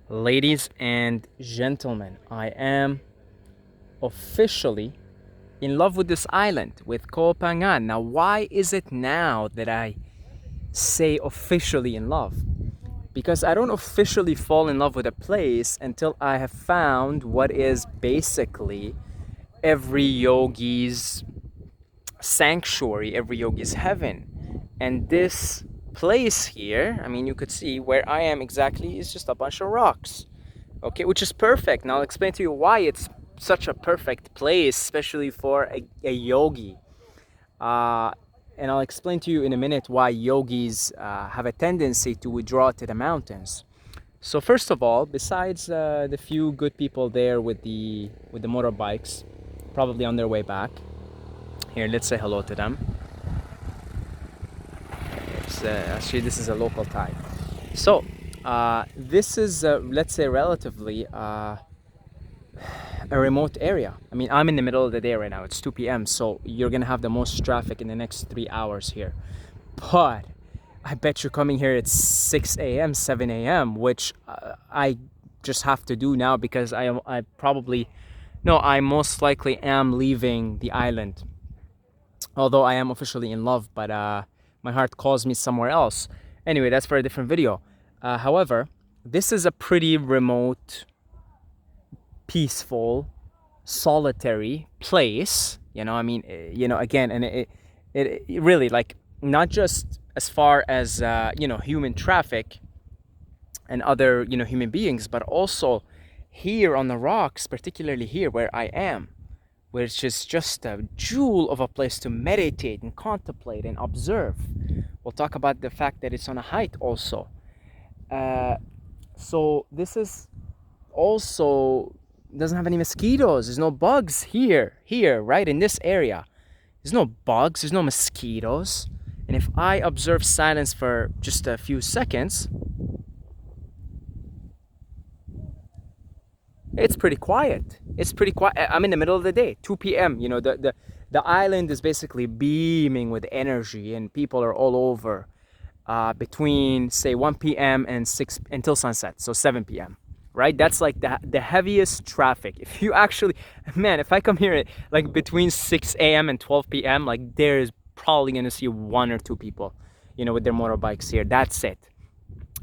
Ladies and gentlemen, I am officially in love with this island, with PHANGAN. Now, why is it now that I say officially in love? Because I don't officially fall in love with a place until I have found what is basically every yogi's sanctuary, every yogi's heaven. And this place here, I mean, you could see where I am exactly is just a bunch of rocks. Okay, which is perfect. Now I'll explain to you why it's such a perfect place, especially for a yogi. Uh, and I'll explain to you in a minute why yogis have a tendency to withdraw to the mountains. So first of all, besides the few good people there with the motorbikes, probably on their way back, here let's say hello to them. Actually, this is a local Thai. So this is let's say relatively a remote area. I mean, I'm in the middle of the day right now. It's 2 p.m. So you're gonna have the most traffic in the next 3 hours here. But I bet you're coming here at 6 a.m., 7 a.m., which I just have to do now because I probably, no, I most likely am leaving the island. Although I am officially in love, but my heart calls me somewhere else. Anyway, that's for a different video. However, this is a pretty remote, peaceful, solitary place. You know, I mean, again, and it really, like, not just as far as human traffic and other human beings, but also here on the rocks, particularly here where I am, which is just a jewel of a place to meditate and contemplate and observe. We'll talk about the fact that it's on a height also. So this is also doesn't have any mosquitoes. There's no bugs here, right in this area. There's no bugs, there's no mosquitoes. And if I observe silence for just a few seconds, it's pretty quiet. It's pretty quiet. I'm in the middle of the day, 2 p.m. You know, the island is basically beaming with energy, and people are all over between say 1 p.m. and 6 until sunset, so 7 p.m. Right? That's like the heaviest traffic. If you actually, man, if I come here at like between 6 a.m. and 12 p.m., like there's probably gonna see 1 or 2 people, with their motorbikes here. That's it.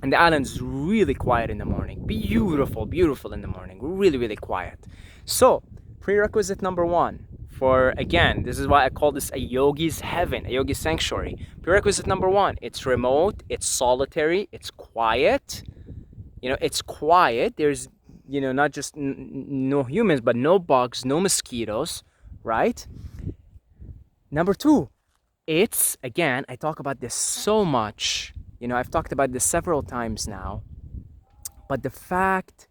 And the island is really quiet in the morning. Beautiful, beautiful in the morning. Really, really quiet. So, prerequisite number 1 for, again, this is why I call this a yogi's heaven, a yogi's sanctuary. Prerequisite number 1, it's remote, it's solitary, it's quiet. It's quiet. There's, not just no humans, but no bugs, no mosquitoes, right? Number 2, it's, again, I talk about this so much. I've talked about this several times now, but the fact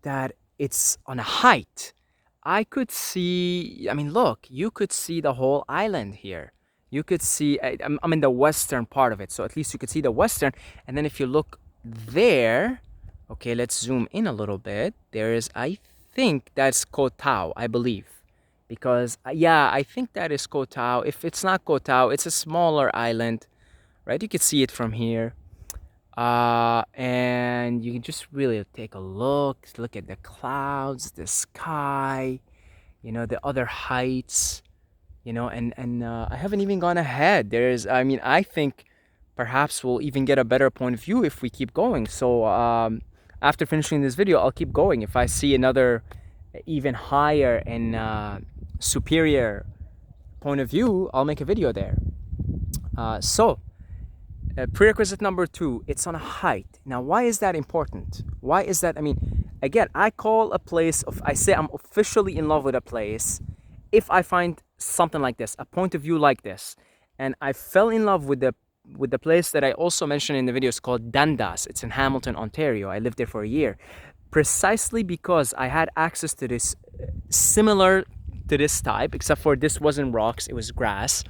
that it's on a height, I could see, I mean, look, you could see the whole island here. You could see, I'm in the western part of it, so at least you could see the western. And then if you look there, okay, let's zoom in a little bit. There is, I think that's Koh Tao, I believe. Because, yeah, I think that is Koh Tao. If it's not Koh Tao, it's a smaller island, right? You can see it from here. And you can just really take a look at the clouds, the sky, the other heights, and I haven't even gone ahead. I think perhaps we'll even get a better point of view if we keep going. So, after finishing this video, I'll keep going. If I see another even higher and superior point of view, I'll make a video there. Prerequisite number 2, it's on a height. Now, why is that important? Why is that? I mean, again, I call a place I say I'm officially in love with a place if I find something like this, a point of view like this. And I fell in love with the place that I also mentioned in the video. It's called Dundas. It's in Hamilton, Ontario. I lived there for a year, precisely because I had access to this similar to this type, except for this wasn't rocks, it was grass.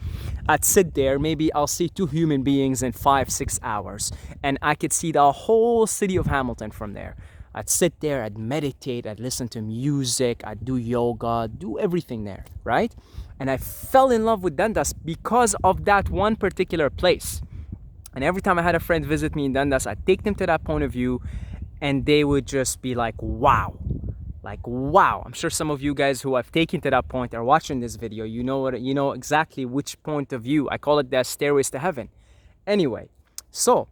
I'd sit there, maybe I'll see 2 human beings in 5-6 hours, and I could see the whole city of Hamilton from there. I'd sit there, I'd meditate, I'd listen to music, I'd do yoga, do everything there, right? And I fell in love with Dundas because of that one particular place. And every time I had a friend visit me in Dundas, I'd take them to that point of view, and they would just be like, wow. Like, wow. I'm sure some of you guys who have taken to that point are watching this video. You know exactly which point of view. I call it the stairways to heaven. Anyway, so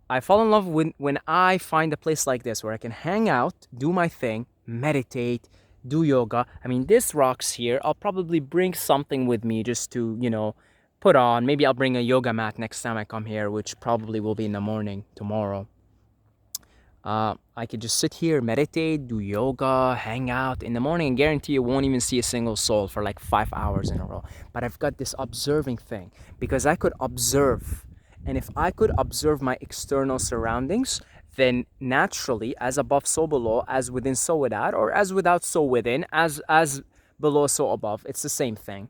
I fall in love when I find a place like this where I can hang out, do my thing, meditate, do yoga. I mean, this rocks here. I'll probably bring something with me just to, put on. Maybe I'll bring a yoga mat next time I come here, which probably will be in the morning tomorrow. I could just sit here, meditate, do yoga, hang out in the morning, and guarantee you won't even see a single soul for like 5 hours in a row. But I've got this observing thing because I could observe. And if I could observe my external surroundings, then naturally, as above, so below, as within, so without, or as without, so within, as below, so above, it's the same thing.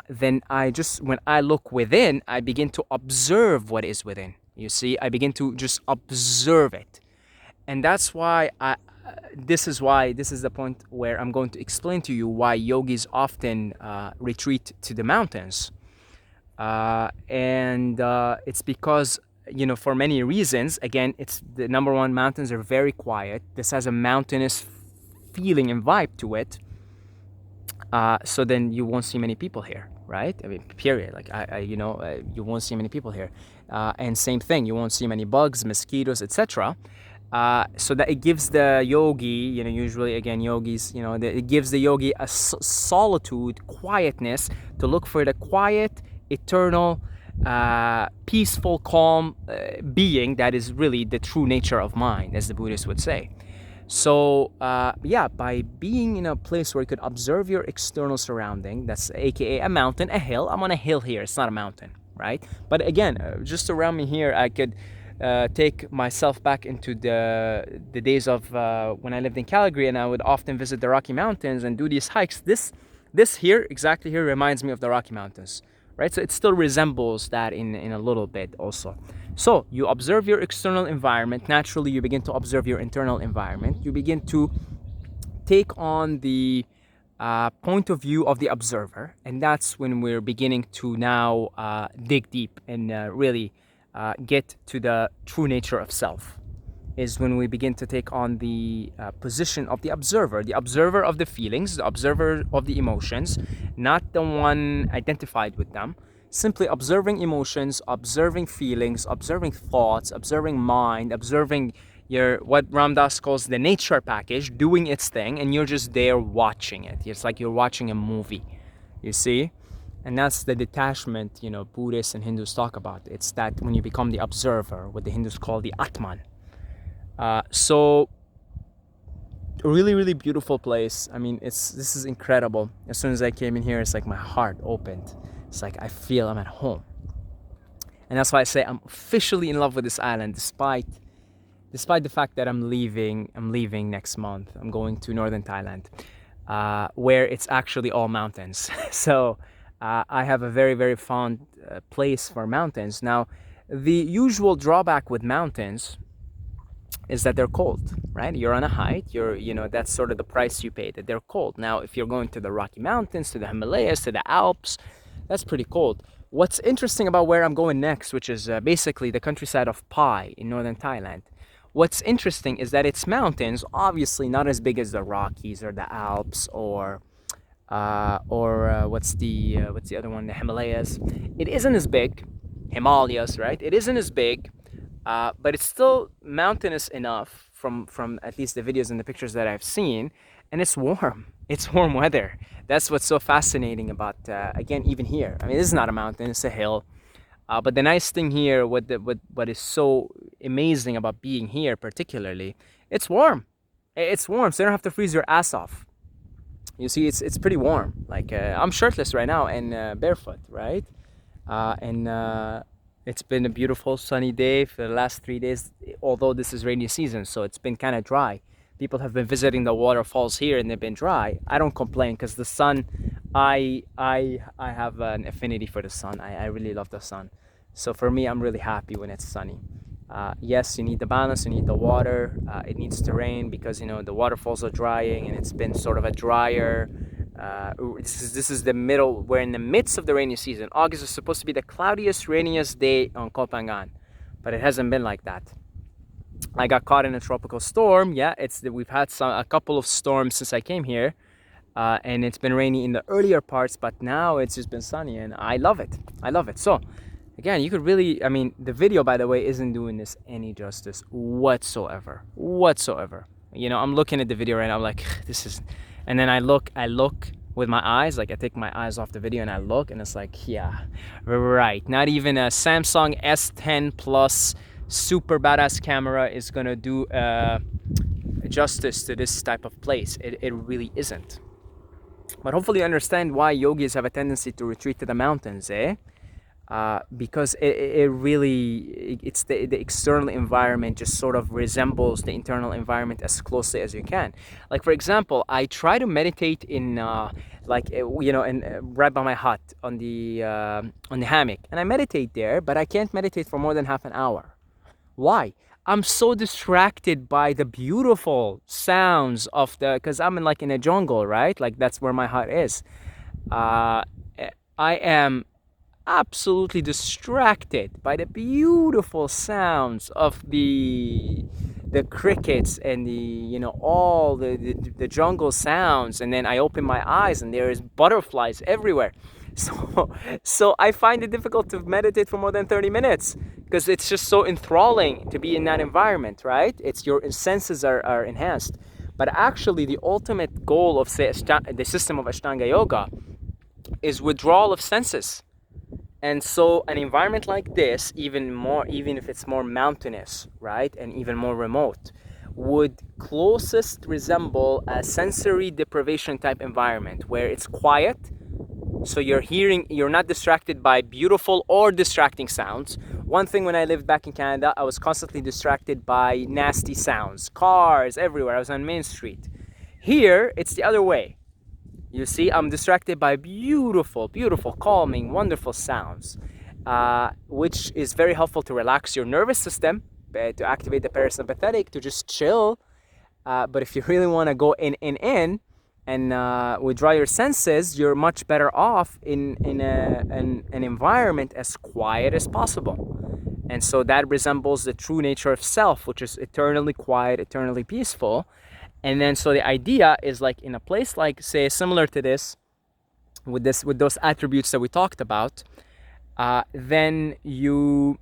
Then when I look within, I begin to observe what is within. You see, I begin to just observe it. And that's why this is the point where I'm going to explain to you why yogis often retreat to the mountains. It's because, for many reasons. Again, it's the number one, mountains are very quiet. This has a mountainous feeling and vibe to it. So then you won't see many people here, right? I mean, period. Like you won't see many people here. And same thing, you won't see many bugs, mosquitoes, etc. So that it gives the yogi, usually again yogis, it gives the yogi a solitude, quietness, to look for the quiet, eternal, peaceful, calm being that is really the true nature of mind, as the Buddhists would say. So by being in a place where you could observe your external surrounding, that's aka a mountain, a hill. I'm on a hill here, it's not a mountain, right? But again, just around me here, I could take myself back into the days of when I lived in Calgary, and I would often visit the Rocky Mountains and do these hikes. This here, exactly here, reminds me of the Rocky Mountains, right? So it still resembles that in a little bit also. So you observe your external environment. Naturally, you begin to observe your internal environment. You begin to take on the point of view of the observer, and that's when we're beginning to now dig deep and really get to the true nature of self. Is when we begin to take on the position of the observer of the feelings, the observer of the emotions, not the one identified with them. Simply observing emotions, observing feelings, observing thoughts, observing mind, observing what Ram Dass calls the nature package, doing its thing, and you're just there watching it. It's like you're watching a movie, you see? And that's the detachment, Buddhists and Hindus talk about. It's that when you become the observer, what the Hindus call the Atman. So really, really beautiful place. I mean, this is incredible. As soon as I came in here, it's like my heart opened. It's like I feel I'm at home. And that's why I say I'm officially in love with this island, despite the fact that I'm leaving next month. I'm going to northern Thailand, where it's actually all mountains. So I have a very, very fond place for mountains. Now, the usual drawback with mountains is that they're cold, right? You're on a height, that's sort of the price you pay, that they're cold. Now, if you're going to the Rocky Mountains, to the Himalayas, to the Alps, that's pretty cold. What's interesting about where I'm going next, which is basically the countryside of Pai in northern Thailand, what's interesting is that it's mountains, obviously not as big as the Rockies or the Alps or what's the other one, the Himalayas. It isn't as big, Himalayas, right? It isn't as big, but it's still mountainous enough from at least the videos and the pictures that I've seen, and it's warm. It's warm weather. That's what's so fascinating about, again, even here. I mean, this is not a mountain, it's a hill. But the nice thing here, what is so amazing about being here particularly, it's warm. It's warm, so you don't have to freeze your ass off. You see, it's pretty warm. Like, I'm shirtless right now and barefoot, right? It's been a beautiful sunny day for the last 3 days, although this is rainy season, so it's been kind of dry. People have been visiting the waterfalls here and they've been dry. I don't complain because the sun, I have an affinity for the sun. I really love the sun. So for me, I'm really happy when it's sunny. Yes, you need the balance, you need the water. It needs to rain because, the waterfalls are drying and it's been sort of a drier. This is the middle, we're in the midst of the rainy season. August is supposed to be the cloudiest, rainiest day on PHANGAN, but it hasn't been like that. I got caught in a tropical storm. Yeah, we've had a couple of storms since I came here, and it's been rainy in the earlier parts, but now it's just been sunny, and I love it. I love it. So, again, you could really, I mean, the video, by the way, isn't doing this any justice whatsoever. Whatsoever. You know, I'm looking at the video right now, I'm like, this is, and then I look with my eyes, like I take my eyes off the video and I look, and it's like, yeah, right. Not even a Samsung S10 Plus super badass camera is gonna do justice to this type of place. It really isn't. But hopefully you understand why yogis have a tendency to retreat to the mountains, eh? Because it really, it's the external environment just sort of resembles the internal environment as closely as you can. Like, for example, I try to meditate in right by my hut on the hammock, and I meditate there, but I can't meditate for more than half an hour. Why? I'm so distracted by the beautiful sounds of because I'm in a jungle, right? Like, that's where my hut is. I am absolutely distracted by the beautiful sounds of the crickets and all the jungle sounds, and then I open my eyes and there is butterflies everywhere. So I find it difficult to meditate for more than 30 minutes because it's just so enthralling to be in that environment, right? It's your senses are enhanced. But actually the ultimate goal of, say, the system of Ashtanga Yoga is withdrawal of senses. And so an environment like this, even if it's more mountainous, right, and even more remote, would closest resemble a sensory deprivation type environment where it's quiet, so you're not distracted by beautiful or distracting sounds. One thing, when I lived back in Canada, I was constantly distracted by nasty sounds, cars everywhere. I was on Main Street. Here, it's the other way. You see, I'm distracted by beautiful, calming, wonderful sounds, which is very helpful to relax your nervous system, to activate the parasympathetic, to just chill. But if you really want to go in, and withdraw your senses, you're much better off in an environment as quiet as possible. And so that resembles the true nature of self, which is eternally quiet, eternally peaceful. And then so the idea is, like, in a place like, say, similar to this, with those attributes that we talked about, then you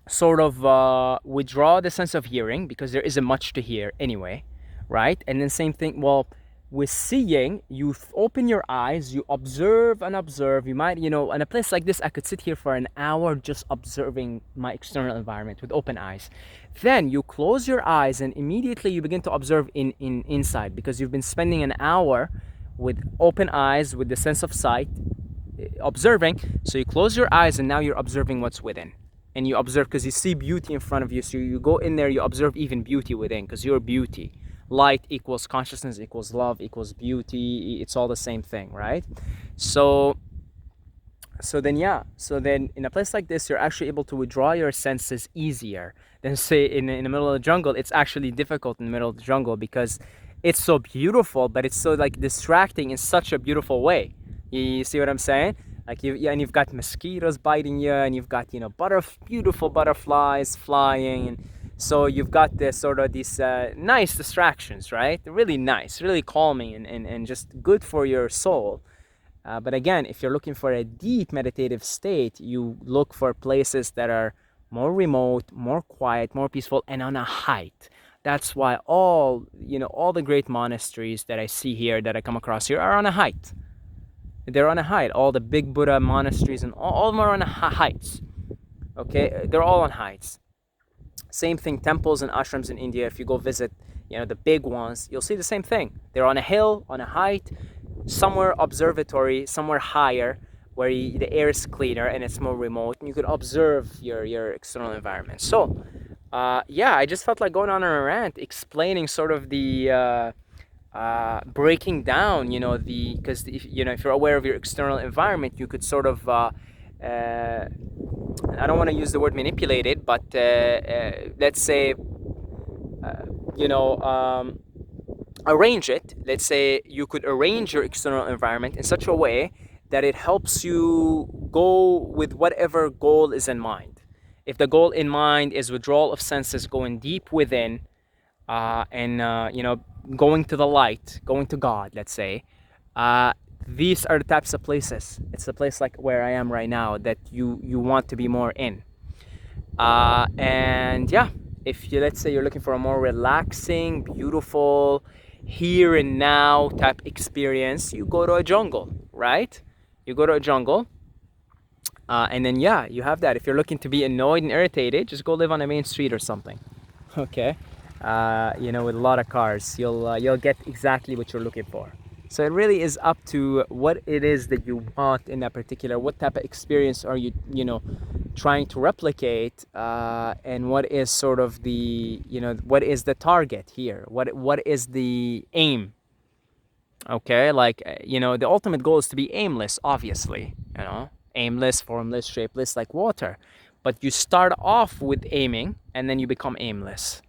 sort of withdraw the sense of hearing, because there isn't much to hear anyway, right? And then same thing, well, with seeing, you open your eyes, you observe and observe. You might, in a place like this, I could sit here for an hour just observing my external environment with open eyes. Then you close your eyes and immediately you begin to observe inside, because you've been spending an hour with open eyes, with the sense of sight, observing. So you close your eyes and now you're observing what's within. And you observe because you see beauty in front of you. So you go in there, you observe even beauty within, because you're beauty. Light equals consciousness equals love equals beauty. It's all the same thing, right? So then in a place like this, you're actually able to withdraw your senses easier than, say, in the middle of the jungle. It's actually difficult in the middle of the jungle because it's so beautiful, but it's so, like, distracting in such a beautiful way. You see what I'm saying? Like, and you've got mosquitoes biting you, and you've got, beautiful butterflies flying, and so you've got this sort of these nice distractions, right? Really nice, really calming, and just good for your soul. But again, if you're looking for a deep meditative state, you look for places that are more remote, more quiet, more peaceful, and on a height. That's why all the great monasteries that I see here, that I come across here, are on a height. They're on a height. All the big Buddha monasteries and all of them are on heights. Okay, they're all on heights. Same thing, temples and ashrams in India. If you go visit, the big ones, you'll see the same thing. They're on a hill, on a height, somewhere observatory, somewhere higher, where the air is cleaner and it's more remote, and you could observe your external environment. So, I just felt like going on a rant, explaining sort of the breaking down, because if you're aware of your external environment, you could sort of I don't want to use the word manipulated, but let's say, arrange it. Let's say you could arrange your external environment in such a way that it helps you go with whatever goal is in mind. if the goal in mind is withdrawal of senses, going deep within, and you know, going to the light, going to God, let's say, these are the types of places. It's a place like where I am right now that you want to be more in. And yeah, if you, let's say you're looking for a more relaxing, beautiful, here and now type experience, you go to a jungle, right? You go to a jungle, and then yeah, you have that. If you're looking to be annoyed and irritated, just go live on a main street or something. Okay, you know, with a lot of cars, you'll get exactly what you're looking for. So it really is up to what it is that you want in that particular, what type of experience are you, you know, trying to replicate, and what is sort of the, you know, what is the target here? What is the aim? Okay, like, you know, the ultimate goal is to be aimless, obviously, you know, aimless, formless, shapeless, like water. But you start off with aiming, and then you become aimless.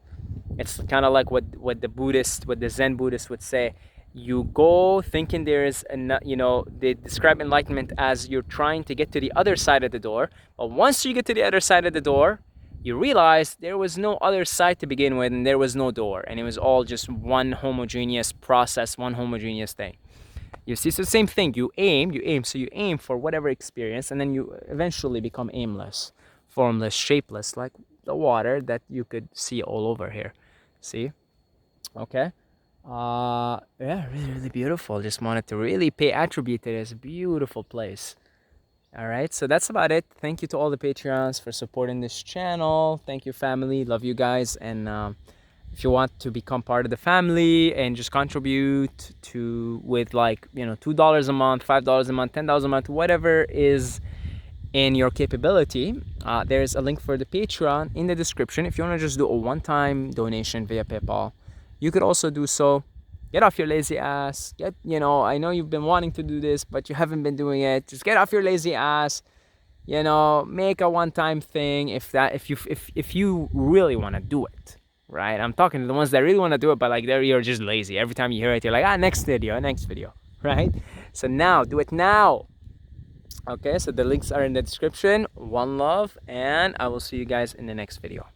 It's kind of like what the Zen Buddhist would say. You go thinking there is, you know, they describe enlightenment as you're trying to get to the other side of the door. But once you get to the other side of the door, you realize there was no other side to begin with, and there was no door, and it was all just one homogeneous process, one homogeneous thing. You see, so the same thing. You aim, so you aim for whatever experience, and then you eventually become aimless, formless, shapeless, like the water that you could see all over here. See? Okay. Yeah, really, really beautiful. Just wanted to really pay attribute to this beautiful place. All right, so that's about it. Thank you to all the Patreons for supporting this channel. Thank you, family. Love you guys. And if you want to become part of the family and just contribute to with, like, you know, $2 a month, $5 a month, $10 a month, whatever is in your capability, there's a link for the Patreon in the description. If you want to just do a one-time donation via PayPal, you could also do so. Get off your lazy ass. You know, I know you've been wanting to do this, but you haven't been doing it. Just get off your lazy ass. You know, make a one-time thing if you really want to do it, right? I'm talking to the ones that really want to do it, but like you're just lazy. Every time you hear it, you're like, next video, right? So now, do it now. Okay, so the links are in the description. One love, and I will see you guys in the next video.